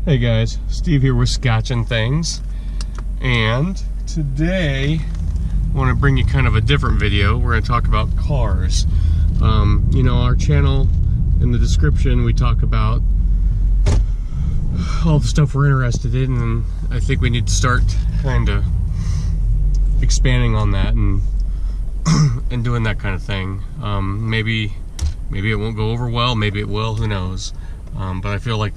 Hey guys, Steve here with Scotchin' Things, and today I want to bring you kind of a different video. We're going to talk about cars. You know, our channel, in the description we talk about all the stuff we're interested in, and I think we need to start kind of expanding on that and and doing that kind of thing. Maybe it won't go over well, maybe it will, who knows. But I feel like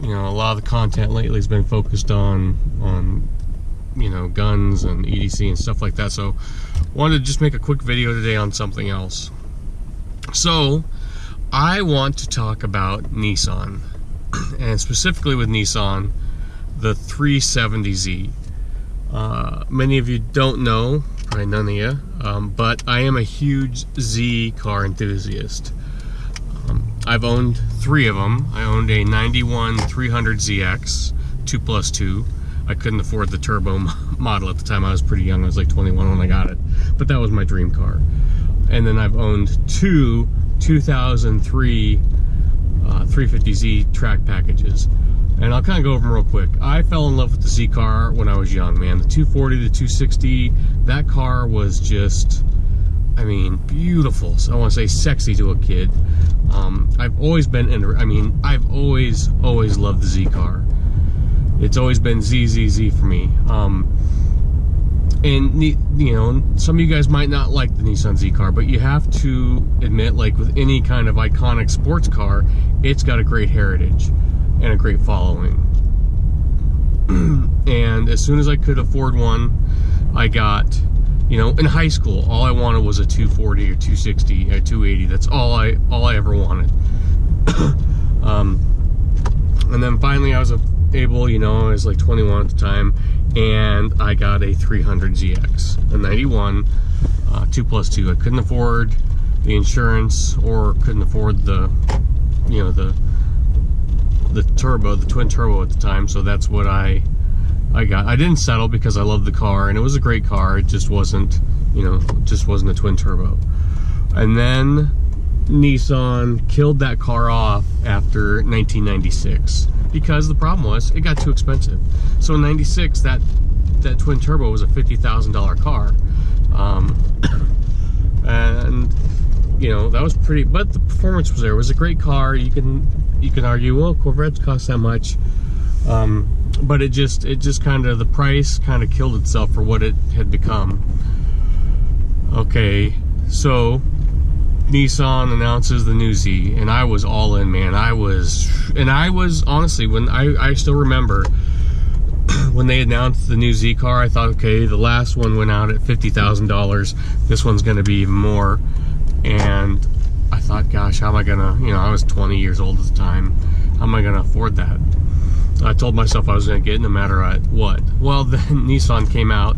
you know, a lot of the content lately has been focused on you know, guns and EDC and stuff like that. So wanted to just make a quick video today on something else. So I want to talk about Nissan, and specifically with Nissan, the 370Z. Many of you don't know, probably none of you, but I am a huge Z car enthusiast. I've owned 3 of them. I owned a 91 300ZX 2+2. I couldn't afford the turbo model at the time. I was pretty young. I was like 21 when I got it, but that was my dream car. And then I've owned 2 2003 350Z track packages, and I'll kind of go over them real quick. I fell in love with the Z car when I was young, man. The 240, the 260, that car was just, I mean, beautiful. So I want to say sexy to a kid. I've always been I've always loved the Z car. It's always been Z for me. And you know, some of you guys might not like the Nissan Z car, but you have to admit, like with any kind of iconic sports car, it's got a great heritage and a great following. And as soon as I could afford one, I got, you know, in high school, all I wanted was a 240 or 260 or 280. That's all I ever wanted. And then finally I was able, you know, I was like 21 at the time, and I got a 300ZX, a 91 2+2. I couldn't afford the insurance, or couldn't afford the, you know, the turbo, the twin turbo at the time, so that's what I got. I didn't settle because I loved the car, and it was a great car. It just wasn't, you know, just wasn't a twin turbo. And then Nissan killed that car off after 1996, because the problem was it got too expensive. So in 96, that twin turbo was a $50,000 car, and you know, that was pretty, but the performance was there. It was a great car. You can argue, well, Corvettes cost that much, but it just kind of, the price kind of killed itself for what it had become. Okay, so Nissan announces the new Z, and I was all in, man. I was honestly, when I still remember when they announced the new Z car, I thought, okay, the last one went out at $50,000. This one's going to be even more. And I thought, gosh, how am I gonna, you know, I was 20 years old at the time. How am I gonna afford that? I told myself I was gonna get it no matter what. Well, then Nissan came out,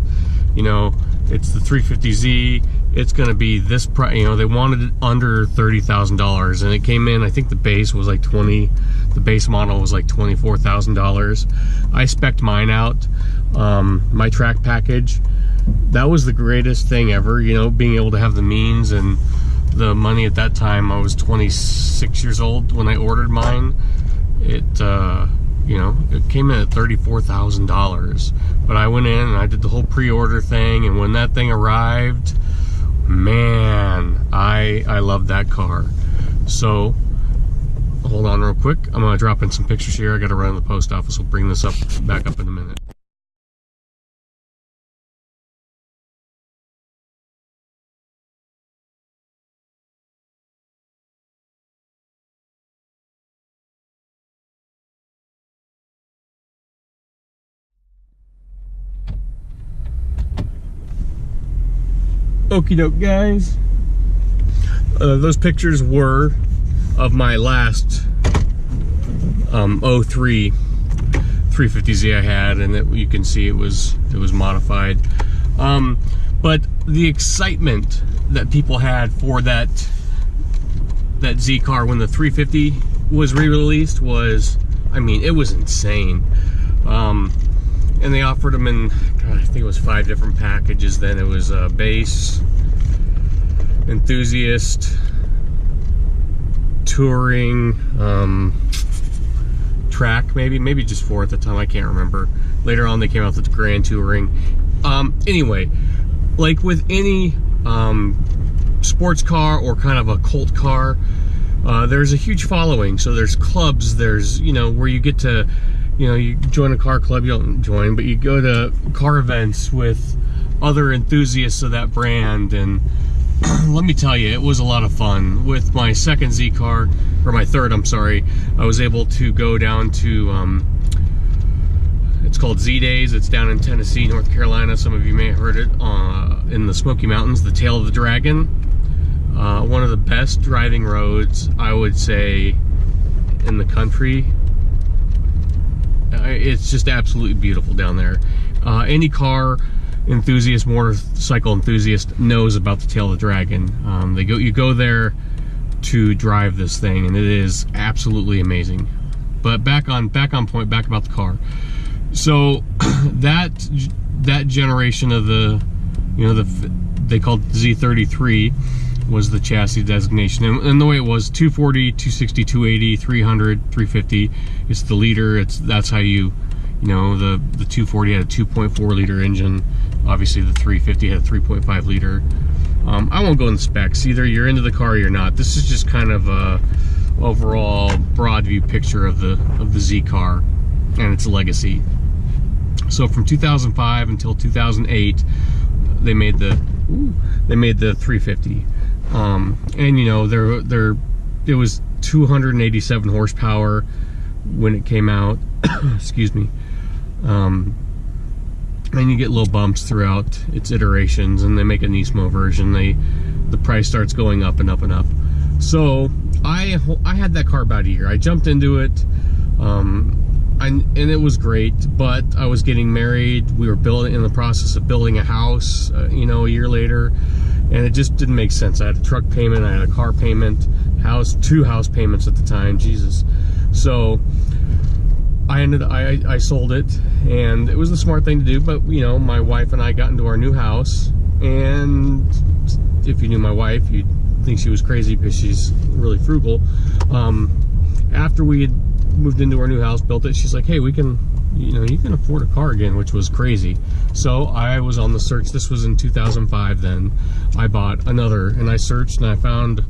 you know, it's the 350Z. It's gonna be this price. You know, they wanted it under $30,000, and it came in, I think the base was like the base model was like $24,000. I spec'd mine out, my track package. That was the greatest thing ever, you know, being able to have the means and the money at that time. I was 26 years old when I ordered mine. It, you know, it came in at $34,000, but I went in and I did the whole pre-order thing, and when that thing arrived, man, I loved that car. So hold on real quick, I'm gonna drop in some pictures here. I gotta run to the post office. We'll bring this back up in a minute. Okie doke, guys. Those pictures were of my last 03 350Z I had, and you can see it was modified. But the excitement that people had for that Z car when the 350 was re-released was, I mean, it was insane. And they offered them in, God, I think it was 5 different packages then. It was base, enthusiast, touring, track, maybe just 4 at the time, I can't remember. Later on they came out with the Grand Touring. Anyway, like with any sports car or kind of a cult car, there's a huge following. So there's clubs, there's, you know, where you get to, you know, you join a car club, you don't join, but you go to car events with other enthusiasts of that brand. And let me tell you, it was a lot of fun. With my second Z car, or my third, I'm sorry, I was able to go down to, it's called Z Days. It's down in Tennessee, North Carolina. Some of you may have heard it, in the Smoky Mountains, the Tail of the Dragon. One of the best driving roads, I would say, in the country. It's just absolutely beautiful down there. Any car enthusiast, motorcycle enthusiast, knows about the Tail of the Dragon. You go there to drive this thing, and it is absolutely amazing. But back on point, back about the car. So that generation of the, you know, they called it Z33 was the chassis designation, and the way it was 240, 260, 280, 300, 350. It's the liter. That's how you know, the 240 had a 2.4 liter engine. Obviously the 350 had a 3.5 liter. I won't go in the specs. Either you're into the car or you're not. This is just kind of a overall broad view picture of the Z car and its legacy. So from 2005 until 2008, they made the 350. And you know, it was 287 horsepower when it came out. Excuse me. And you get little bumps throughout its iterations, and they make a Nismo version. The price starts going up and up and up. So I had that car about a year. I jumped into it, and it was great. But I was getting married. We were in the process of building a house. You know, a year later, and it just didn't make sense. I had a truck payment. I had a car payment. Two house payments at the time. Jesus. So I sold it, and it was the smart thing to do. But you know, my wife and I got into our new house, and if you knew my wife, you'd think she was crazy because she's really frugal. After we had moved into our new house, built it, she's like, hey, you can afford a car again, which was crazy. So I was on the search. This was in 2005 then. I bought another, and I searched, and I found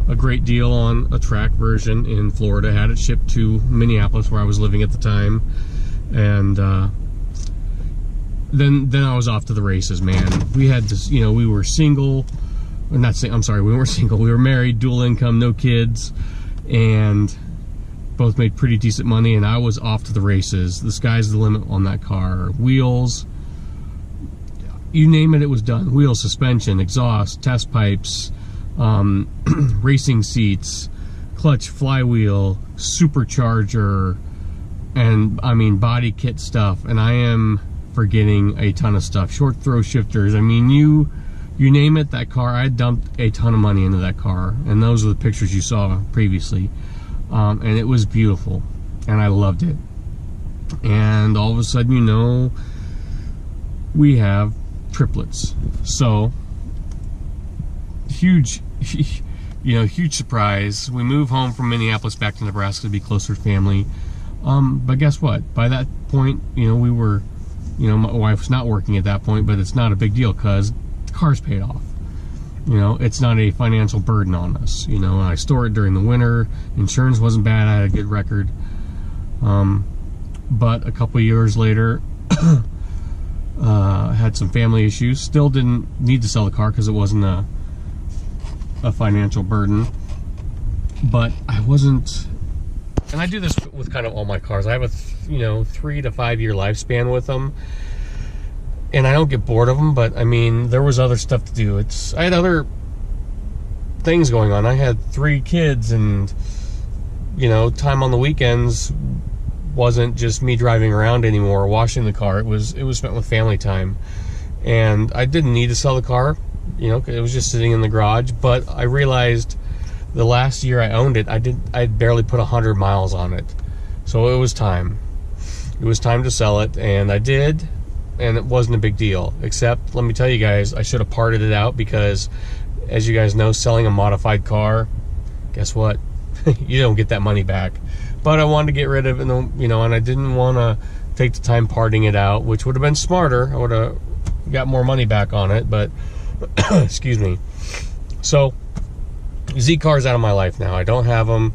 a great deal on a track version in Florida. Had it shipped to Minneapolis, where I was living at the time, and then I was off to the races, man. We had this, you know, we were single, or not. I'm sorry, we weren't single. We were married, dual income, no kids, and both made pretty decent money. And I was off to the races. The sky's the limit on that car. Wheels, you name it, it was done. Wheels, suspension, exhaust, test pipes. Racing seats, clutch, flywheel, supercharger, and I mean body kit stuff, and I am forgetting a ton of stuff. Short throw shifters. I mean, you name it, that car. I dumped a ton of money into that car, and those are the pictures you saw previously. And it was beautiful, and I loved it. And all of a sudden, you know, we have triplets. So huge, you know, huge surprise. We move home from Minneapolis back to Nebraska to be closer to family. But guess what? By that point, you know, we were, you know, my wife was not working at that point, but it's not a big deal because the car's paid off. You know, it's not a financial burden on us. You know, I store it during the winter. Insurance wasn't bad. I had a good record. But a couple years later, had some family issues. Still didn't need to sell the car because it wasn't a financial burden. But I wasn't, and I do this with kind of all my cars. I have a, you know, 3 to 5 year lifespan with them. And I don't get bored of them, but I mean, there was other stuff to do. I had other things going on. I had 3 kids, and you know, time on the weekends wasn't just me driving around anymore, washing the car. It was spent with family time, and I didn't need to sell the car. You know, it was just sitting in the garage. But I realized the last year I owned it, I'd barely put 100 miles on it, so it was time. It was time to sell it, and I did. And it wasn't a big deal, except, let me tell you guys, I should have parted it out, because as you guys know, selling a modified car, guess what? You don't get that money back. but I wanted to get rid of it, and I didn't want to take the time parting it out, which would have been smarter. I would have got more money back on it, but excuse me. So Z cars out of my life now. I don't have them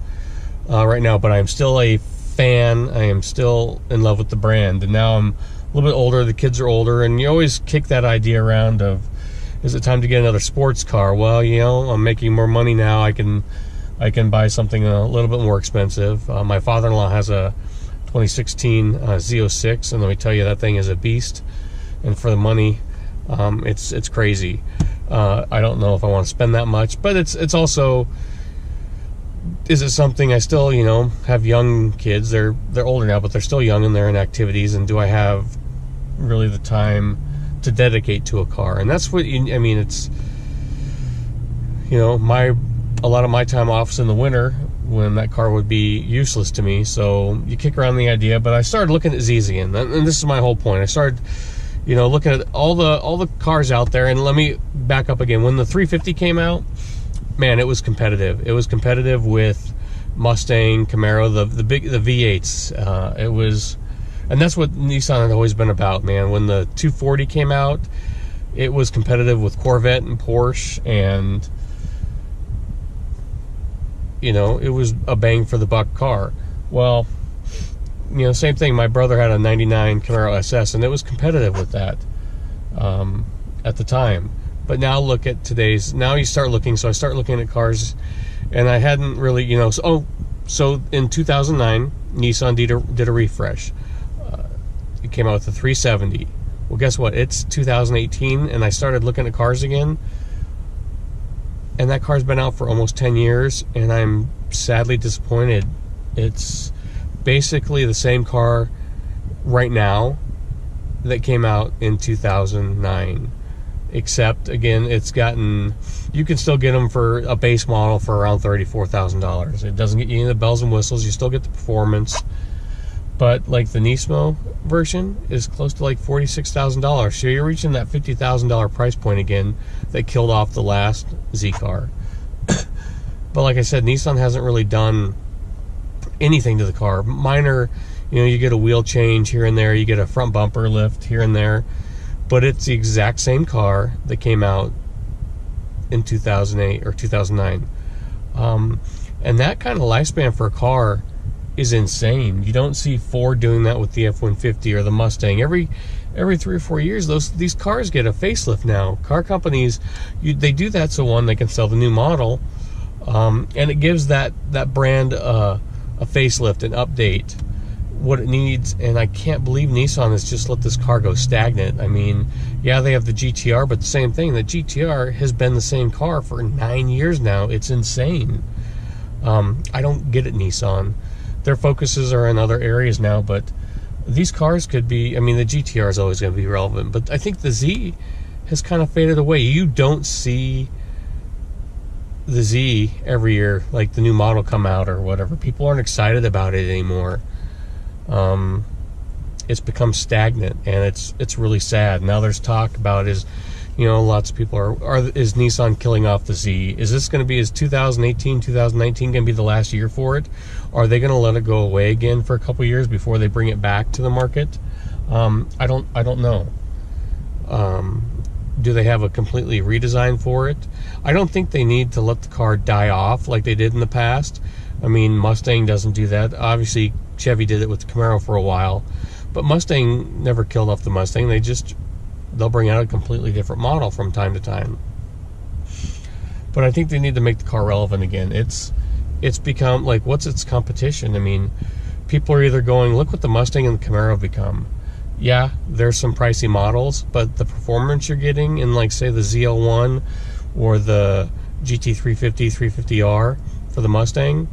right now, but I'm still a fan. I am still in love with the brand, and now I'm a little bit older. The kids are older, and you always kick that idea around of, is it time to get another sports car? Well, I'm making more money now. I can buy something a little bit more expensive. My father-in-law has a 2016 Z06, and let me tell you, that thing is a beast. And for the money, it's crazy. I don't know if I want to spend that much, but it's also, is it something I still, have young kids? They're older now, but they're still young and they're in activities. And do I have really the time to dedicate to a car? And that's what it's, a lot of my time off is in the winter when that car would be useless to me. So you kick around the idea, but I started looking at Z's again, and this is my whole point. I started, looking at all the cars out there. And let me back up again. When the 350 came out, man, it was competitive. It was competitive with Mustang, Camaro, the V8s. It was, and that's what Nissan had always been about, man. When the 240 came out, it was competitive with Corvette and Porsche, and it was a bang for the buck car. Well, same thing. My brother had a 99 Camaro SS, and it was competitive with that at the time. But now look at today's, now you start looking, so I start looking at cars, and I hadn't really, so in 2009, Nissan did a refresh. It came out with the 370. Well, guess what? It's 2018, and I started looking at cars again, and that car's been out for almost 10 years, and I'm sadly disappointed. It's basically the same car right now that came out in 2009. Except, again, you can still get them for a base model for around $34,000. It doesn't get you any of the bells and whistles. You still get the performance. But, like, the Nismo version is close to, like, $46,000. So you're reaching that $50,000 price point again that killed off the last Z car. But, like I said, Nissan hasn't really done anything to the car. Minor, you get a wheel change here and there. You get a front bumper lift here and there. But it's the exact same car that came out in 2008 or 2009. And that kind of lifespan for a car is insane. You don't see Ford doing that with the F-150 or the Mustang. Every 3 or 4 years, these cars get a facelift now. Car companies, they do that so, one, they can sell the new model, and it gives that brand a facelift, an update, what it needs. And I can't believe Nissan has just let this car go stagnant. I mean, yeah, they have the GTR, but the same thing. The GTR has been the same car for 9 years now. It's insane. I don't get it, Nissan. Their focuses are in other areas now, but these cars could be, the GTR is always going to be relevant, but I think the Z has kind of faded away. You don't see the Z every year, like the new model come out or whatever. People aren't excited about it anymore. It's become stagnant, and it's really sad. Now there's talk about lots of people is Nissan killing off the Z? Is this going to be, is 2018, 2019 going to be the last year for it? Are they going to let it go away again for a couple years before they bring it back to the market? I don't know. Do they have a completely redesign for it? I don't think they need to let the car die off like they did in the past. Mustang doesn't do that. Obviously, Chevy did it with the Camaro for a while, but Mustang never killed off the Mustang. They'll bring out a completely different model from time to time. But I think they need to make the car relevant again. It's become, like, what's its competition? People are either going, look what the Mustang and the Camaro have become. Yeah, there's some pricey models, but the performance you're getting in, like, say, the ZL1 or the GT350, 350R for the Mustang,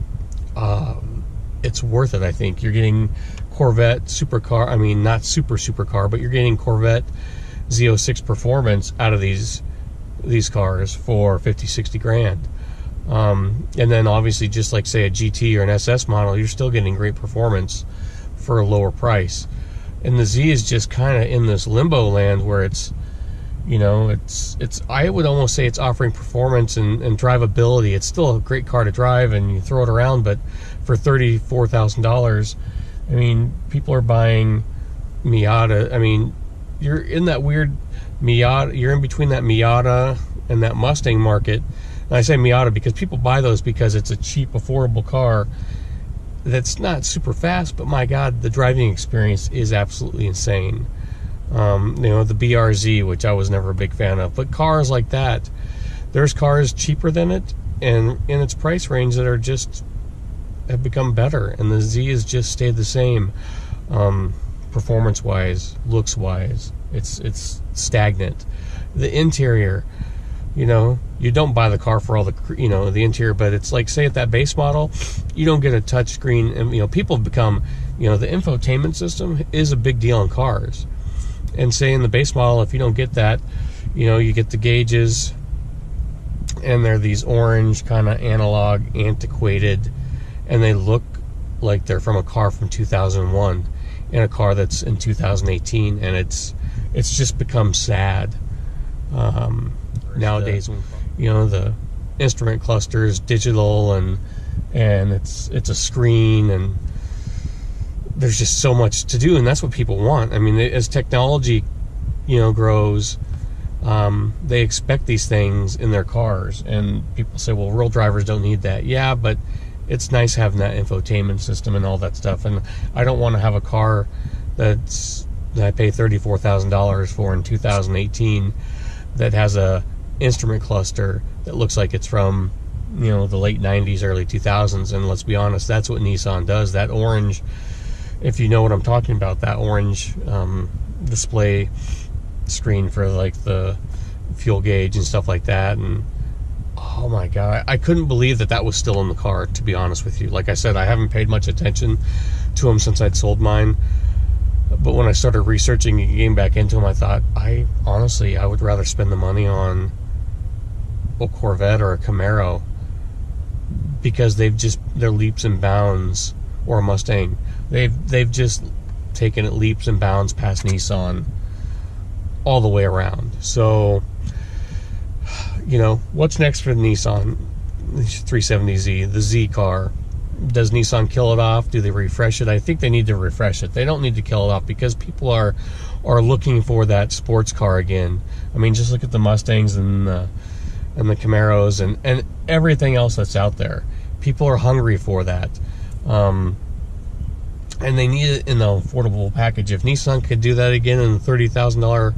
it's worth it, I think. You're getting Corvette supercar, not supercar, but you're getting Corvette Z06 performance out of these cars for 50-60 grand. And then obviously, just like, say, a GT or an SS model, you're still getting great performance for a lower price. And the Z is just kind of in this limbo land where it's You know, it's I would almost say it's offering performance and drivability. It's still a great car to drive, and you throw it around, but for $34,000, I mean, people are buying Miata. I mean, you're in that weird Miata, you're in between that Miata and that Mustang market. And I say Miata because people buy those because it's a cheap, affordable car that's not super fast, but my God, the driving experience is absolutely insane. You know, the BRZ, which I was never a big fan of, but cars like that, there's cars cheaper than it and in its price range that are just have become better, and the Z has just stayed the same, performance wise, looks wise. It's stagnant. The interior, you know, you don't buy the car for all the, you know, the interior, but it's like, say at that base model, you don't get a touch screen, and you know, people have become, you know, the infotainment system is a big deal in cars. And say in the base model, if you don't get that, you know, you get the gauges, and they're these orange kind of analog, antiquated, and they look like they're from a car from 2001 in a car that's in 2018, and it's just become sad. Nowadays, you know, the instrument cluster is digital, and it's a screen, and there's just so much to do, and that's what people want. I mean, as technology, you know, grows, they expect these things in their cars, and people say, well, real drivers don't need that. Yeah, but it's nice having that infotainment system and all that stuff, and I don't want to have a car that I pay $34,000 for in 2018 that has a instrument cluster that looks like it's from, you know, the late 90s, early 2000s, and let's be honest, that's what Nissan does. That orange, if you know what I'm talking about, that orange display screen for like the fuel gauge and stuff like that, and oh my God, I couldn't believe that was still in the car, to be honest with you. Like I said, I haven't paid much attention to them since I'd sold mine, but when I started researching and getting back into them, I thought, honestly, I would rather spend the money on a Corvette or a Camaro, because they're leaps and bounds, or a Mustang. They've just taken it leaps and bounds past Nissan all the way around. So, you know, what's next for the Nissan 370Z, the Z car? Does Nissan kill it off? Do they refresh it? I think they need to refresh it. They don't need to kill it off, because people are looking for that sports car again. I mean, just look at the Mustangs and the Camaros and everything else that's out there. People are hungry for that. And they need it in the affordable package. If Nissan could do that again in the $30,000,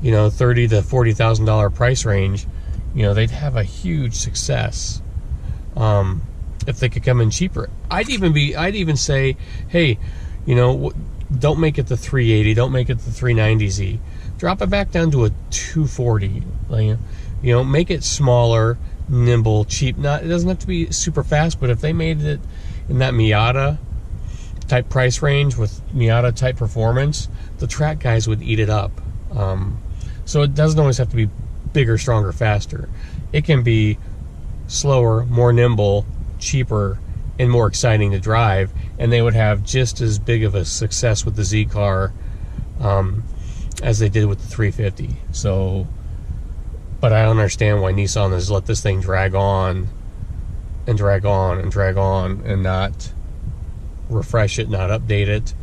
you know, $30,000 to $40,000 price range, you know, they'd have a huge success. If they could come in cheaper, I'd even say, hey, you know, don't make it the 380, don't make it the 390Z. Drop it back down to a 240. You know, make it smaller, nimble, cheap. It doesn't have to be super fast, but if they made it in that Miata type price range with Miata type performance, the track guys would eat it up. So it doesn't always have to be bigger, stronger, faster. It can be slower, more nimble, cheaper, and more exciting to drive, and they would have just as big of a success with the Z car as they did with the 350. So, but I don't understand why Nissan has let this thing drag on and drag on and drag on and not refresh it, not update it.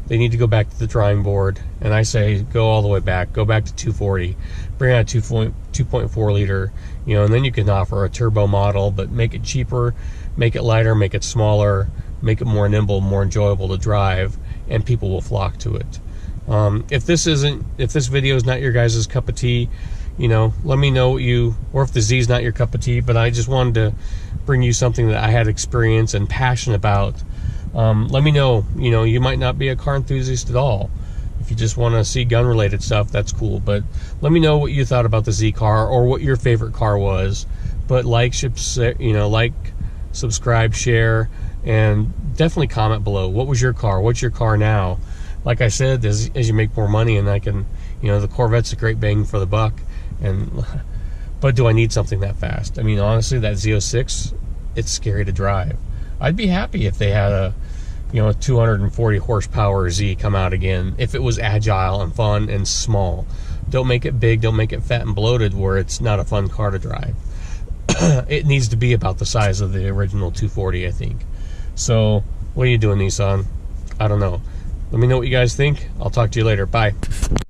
They need to go back to the drawing board, and I say go all the way back. Go back to 240, bring out a 2.4 liter, you know, and then you can offer a turbo model, but make it cheaper, make it lighter, make it smaller, make it more nimble, more enjoyable to drive, and people will flock to it. If this video is not your guys' cup of tea, you know, let me know what or if the Z is not your cup of tea, but I just wanted to bring you something that I had experience and passion about. Let me know. You know, you might not be a car enthusiast at all. If you just want to see gun related stuff, that's cool, but let me know what you thought about the Z car, or what your favorite car was. But like, subscribe, share, and definitely comment below. What was your car? What's your car now? Like I said, as you make more money, and I can, you know, the Corvette's a great bang for the buck, but do I need something that fast? I mean, honestly, that Z06, it's scary to drive. I'd be happy if they had a 240 horsepower Z come out again, if it was agile and fun and small. Don't make it big. Don't make it fat and bloated where it's not a fun car to drive. It needs to be about the size of the original 240, I think. So, what are you doing, Nissan? I don't know. Let me know what you guys think. I'll talk to you later. Bye.